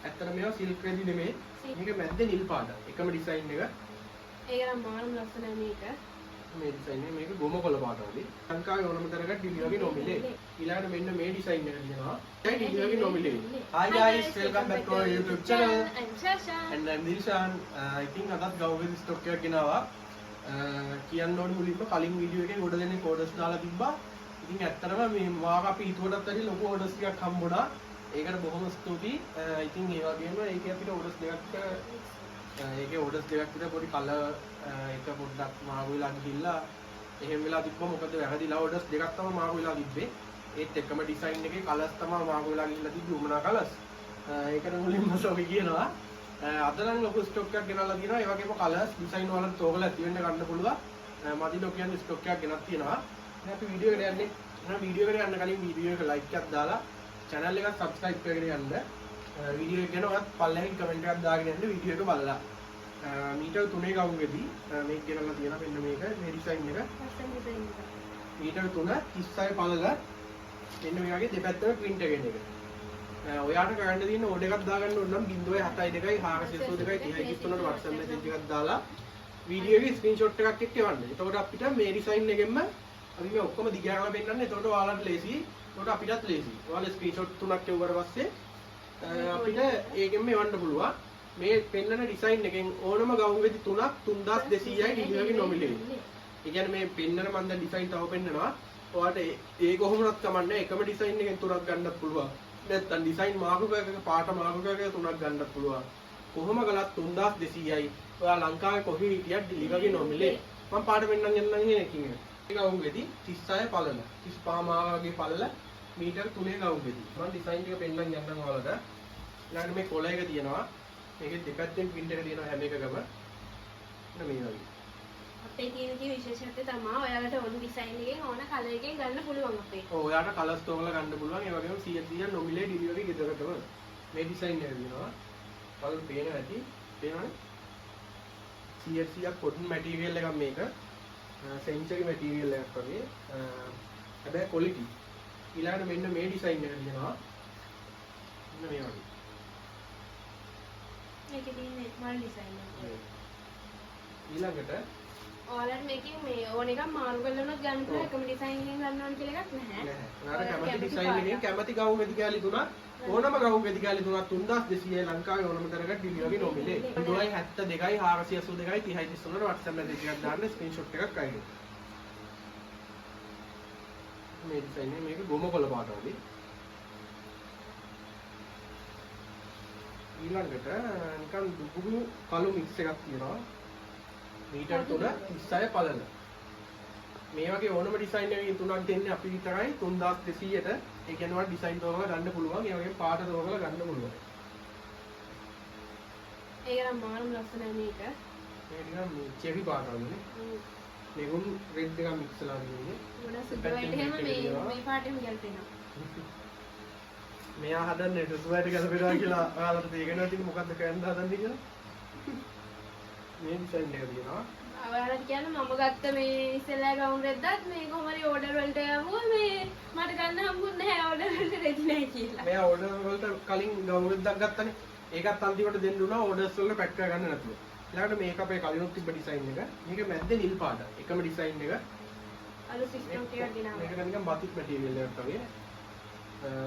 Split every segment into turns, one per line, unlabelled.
ඇත්තට මේවා සිල්ක් රෙදි නෙමෙයි. මේක මැද්දේ නිල් පාට. එකම ඩිසයින් එක.
ඒක නම් මාළු ලස්සනයි මේක.
මේ ඩිසයින් එක මේක ගොම කොළ පාට වගේ. ලංකාවේ ඕනම තරකට ඩිලිවරි නොමිලේ. ඊළඟට මෙන්න මේ ඩිසයින් එක තියෙනවා. ඒ ඩිලිවරි නොමිලේ. Hi guys, welcome back to our YouTube channel.
I'm Shasha.
And I'm Dilshan. I think අදත් ගව්වෙදි ස්ටොක් එකක් ගෙනාවා. කියන්න ඕනේ මුලින්ම කලින් වීඩියෝ එකේ ගොඩ දෙනෙක් ඕඩර්ස් දාලා තිබ්බා. ඉතින් ඇත්තටම මේ මාක අපි හිතුවටත් වැඩි ලොකු ඕඩර්ස් ටිකක් හම්බුණා. ඒකට බොහොම ස්තුතියි. ඉතින් ඒ වගේම ඒකේ අපිට ඕඩර්ස් දෙකක් ඒකේ ඕඩර්ස් දෙකක් විතර පොඩි කලර් එක පොඩ්ඩක් මාරු වෙලා ගිහිල්ලා එහෙම වෙලා තිබ්බා. මොකද වැරදිලා ඕඩර්ස් දෙකක් තමයි මාරු වෙලා තිබ්බේ. ඒත් එකම ඩිසයින් එකේ කලර්ස් තමයි මාරු වෙලා ගිහිල්ලා තිබ්බේ උමනා කලර්ස්. ඒකට මුලින්ම සෝරි කියනවා. අද නම් ලොකු ස්ටොක් එකක් ගෙනල්ලා තියෙනවා. ඒ වගේම කලර්ස් ඩිසයින් වලට තෝරලා ඇති වෙන්න ගන්න පුළුවන්. මදිනෝ කියන්නේ ස්ටොක් එකක් ගෙනත් තියෙනවා. දැන් අපි වීඩියෝ එකට යන්නේ. එහෙනම් වීඩියෝ එකට යන්න කලින් වීඩියෝ එක ලයික් එකක් දාලා channel එක subscribe කරගෙන යන්න. වීඩියෝ එක ගැන ඔයත් පල්ලෙහින් කමෙන්ට් එකක් දාගෙන යන්න වීඩියෝ එක බලලා. මීටර් 3 ගවුම්ගෙදී මේක ගෙනල්ලා තියෙනවා. මෙන්න මේක මේ ඩිසයින් එක. මීටර් 3 36 පළල මෙන්න මේ වගේ දෙපැත්තම print එකෙන් එක. ඔයාට කරන්න තියෙන ඕඩර් එකක් දාගන්න ඕන නම් 072 482 30 WhatsApp message එකක් දාලා වීඩියෝ එකේ ස්ක්‍රීන්ෂොට් එකක් එක්ක එවන්න. එතකොට අපිට මේ ඩිසයින් එකෙන්ම අපි මේ ඔක්කොම දිගහැරලා පෙන්නන්නේ. එතකොට ඔයාලට ලේසි. එතකොට අපිටත් ලේසි. ඔයාලා ස්ක්‍රීන්ෂොට් තුනක් එවුවට පස්සේ අපිට ඒකෙන්ම එවන්න පුළුවන්. මේ පෙන්නන ඩිසයින් එකෙන් ඕනම ගවුම් වෙදි 3ක් 3200යි ඩිලිවරි නොමිලේ. ඒ කියන්නේ මේ පෙන්නන මම දැන් ඩිසයින් තව පෙන්නනවා. ඔයාලට ඒ කොහොමවත් කමන්නේ එකම ඩිසයින් එකෙන් 3ක් ගන්නත් පුළුවන්. නැත්නම් ඩිසයින් මාර්කර් එකක පාට මාර්කර් එකක 3ක් ගන්නත් පුළුවන්. කොහොම ගලත් 3200යි. ඔයා ලංකාවේ කොහේ හිටියත් ඩිලිවරි නොමිලේ. මම පාට පෙන්නන්න යන්නම් එකකින්. ඒක ගවුම් වෙදි 36 පළල 35 මාගේ පළල මීටර් 3 ගවුම් වෙදි. මම ඩිසයින් එක පෙන්නන්න යන්නම් ඔයාලට. ඊළඟට මේ කොළ එක තියෙනවා. මේකේ දෙපැත්තෙන් print එක තියෙනවා හැම එකකම. මෙන්න මේ වගේ.
අපේ තියෙන විශේෂත්වය තමයි ඔයාලට ඕන ඩිසයින් එකෙන් ඕන කලර් එකෙන් ගන්න පුළුවන් අපේ.
ඔව් ඔයාලට කලර්ස් තෝරලා ගන්න පුළුවන්. ඒ වගේම 100% නොමිලේ ඩිලිවරි ගෙදරටම. මේ ඩිසයින් එක දිනවා. කලර් පේන ඇති. පේනවනේ? 100% කොටන් මැටීරියල් එකක් මේක. සෙන්චරි මැටීරියල් එකක් වගේ. හැබැයි ක්වොලිටි. ඊළඟට මෙන්න මේ ඩිසයින් එක දිනවා. මෙන්න මේ වගේ.
මේකේ තියෙන මල් ඩිසයින් එක.
ඊළඟට
ඔයාලට මේකෙන් මේ ඕන එකක් මාරු කරලා උනත් ගන්න පුළුවන්. එකම ඩිසයින් එකෙන් ගන්න ඕන කියලා එකක් නැහැ.
ඔයාලට කැමති ඩිසයින් එකෙන් කැමති ගවුම් වෙදි කැලි තුනක් ඕනම ගවුම් වෙදි කැලි තුනක් 3200 ලංකාවේ ඕනම තරකට ඩිලිවරි නොමිලේ. 072 482 30 WhatsApp message එකක් දාන්න ස්ක්‍රීන්ෂොට් එකක් අයින්. මේ ඩිසයින් එක මේක ගොම කොළ පාට වගේ. ඊළඟට නිකන් දුබුරු කළු මික්ස් එකක් තියෙනවා. මීටර් 3 36 පළල. මේ වගේ ඕනම ඩිසයින් එකකින් තුනක් දෙන්නේ අපි විතරයි 3200ට. ඒ කියන්නේ ඔයාලා ඩිසයින් තෝරලා ගන්න පුළුවන්. ඒ වගේම පාට තෝරලා ගන්න පුළුවන්.
ඒක නම් මාළු ලස්සනයි මේක.
මේ නිකන් චෙරි පාට වගේ. මේගොන් රෙඩ් එකක් මික්ස් කරලා තියෙන්නේ.
ගොඩක් සුපර් වයිට් එහෙම මේ පාටෙම ගැලපෙනවා.
මෙයා හදන්නේ රුසුවයිට ගැලපෙනවා කියලා ඔයාලට තේරෙනවා ඉතින් මොකද්ද කරන්න හදන්නේ කියලා. මේ ඩිසයින් එක තියෙනවා.
ඔයාලට කියන්න මම ගත්ත මේ ඉස්සෙල්ලා ගවුම් රෙද්දත් මේ කොහොම හරි ඕඩර් වලට යවුවා මේ මට ගන්න හම්බුනේ නැහැ ඕඩර් වලට රෙදි නැහැ කියලා.
මෙයා ඕඩර් වලට කලින් ගවුම් රෙද්දක් ගත්තානේ. ඒකත් අන්තිමට දෙන්න උනා ඕඩර්ස් වල පැක් කරගන්න නැතුව. ඊළඟට මේක අපේ කලිනුත් තිබ්බ ඩිසයින් එක. මේක මැද්දේ නිල් පාට. එකම ඩිසයින් එක.
අලුත් සිස්ටම් ටිකක් ගෙනාවා.
මේක නිකන් බතික් මැටීරියල් එකක් වගේ.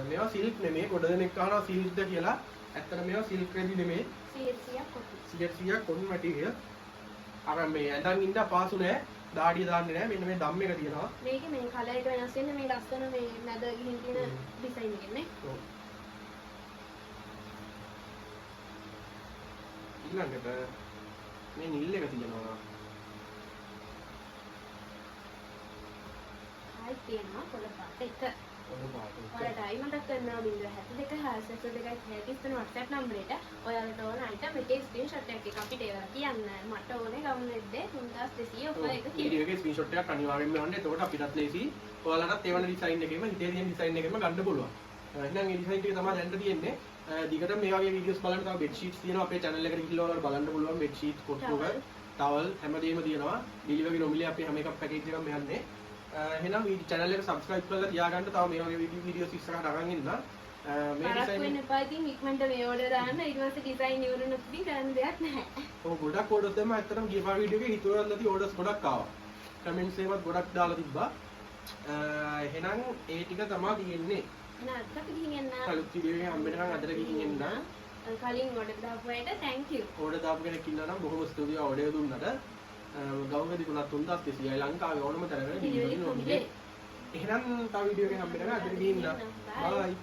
මේවා සිල්ක් නෙමෙයි. ගොඩ දෙනෙක් අහනවා සිල්ක්ද කියලා. ඇත්තට මේවා සිල්ක් රෙදි නෙමෙයි.
100ක් කොටි.
100ක් කොටන් මැටීරියල්. අර මේ ඇඳන් ඉඳ පාසු නෑ. දාඩිය දාන්නේ නෑ. මෙන්න මේ ධම් එක තියෙනවා.
මේකේ මේ කලර් එක වෙනස් වෙන්නේ මේ ලස්සන මේ මැද ගිහින් තියෙන ඩිසයින් එකෙන් නේ.
ඔව්. ඊළඟට මේ නිල් එක තියෙනවා.
ආයි තියෙනවා කොළ පාට එක.
ඔය පාට එක.
ඔයාලට ආයි මතක් කරනවා 072 482 WhatsApp නම්බරේට ඔයාලට ඕන අයිටම් එකේ ස්ක්‍රීන්ෂොට් එකක් අපිට ඒවා කියන්න. මට ඕනේ ගවුම් රෙද්දේ 3200 ඔෆර් එක කියලා.
වීඩියෝ එකේ ස්ක්‍රීන්ෂොට් එකක් අනිවාර්යෙන්ම එවන්න. එතකොට අපිටත් ලේසි. ඔයාලටත් ඒවන ඩිසයින් එකේම හිතේ තියෙන ඩිසයින් එකේම ගන්න පුළුවන්. එහෙනම් මේ ඩිසයින් ටික තමයි දැන් තියෙන්නේ. දිගට මේ වගේ වීඩියෝස් බලන්න තව බෙඩ් ෂීට්ස් තියෙනවා අපේ channel එකට ගිහිල්ලා ඔයාලට බලන්න පුළුවන්. බෙඩ් ෂීට්, කොට්ටුක, towel හැමදේම තියෙනවා. ඩිලිවරි නොමිලේ අපි හැම එකක් පැකේජ් එකක් මෙහන්නේ. එහෙනම් මේ channel එක subscribe කරලා තියාගන්න. තව මේ වගේ වීඩියෝස් ඉස්සරහට අරන් ඉන්න. මේ
පරක්
ඩිසයින්
වෙන්න එපා ඉතින් ඉක්මනට මේ ඕඩර් දාන්න ඊට පස්සේ ඩිසයින් ඉවරනොත් ඉතින් කරන්න දෙයක් නැහැ.
ඔව් ගොඩක් ඕඩර්ස් දැම්ම ඇත්තටම ගියපා වීඩියෝ එකේ හිතුවරක් නැති ඕඩර්ස් ගොඩක් ආවා. කමෙන්ට්ස් ඒවත් ගොඩක් දාලා තිබ්බා. එහෙනම් ඒ ටික තමයි තියෙන්නේ.
එහෙනම් අදට අපි ගිහින් එන්න.
අලුත් වීඩියෝ එකේ හම්බෙන්නකම් අදට ගිහින් එන්න.
කලින් ඕඩර් දාපු අයට thank you.
ඕඩර් දාපු කෙනෙක් ඉන්නවා නම් බොහොම ස්තුතියි ඕඩර් දුන්නට. ගවුම තිබුණා 3200යි ලංකාවේ ඕනම තැනක ඩිලිවරි නොමිලේ. එහෙනම් තව වීඩියෝ එකක් හම්බෙන්නකම් අදට ගිහින් ඉන්න. බයි.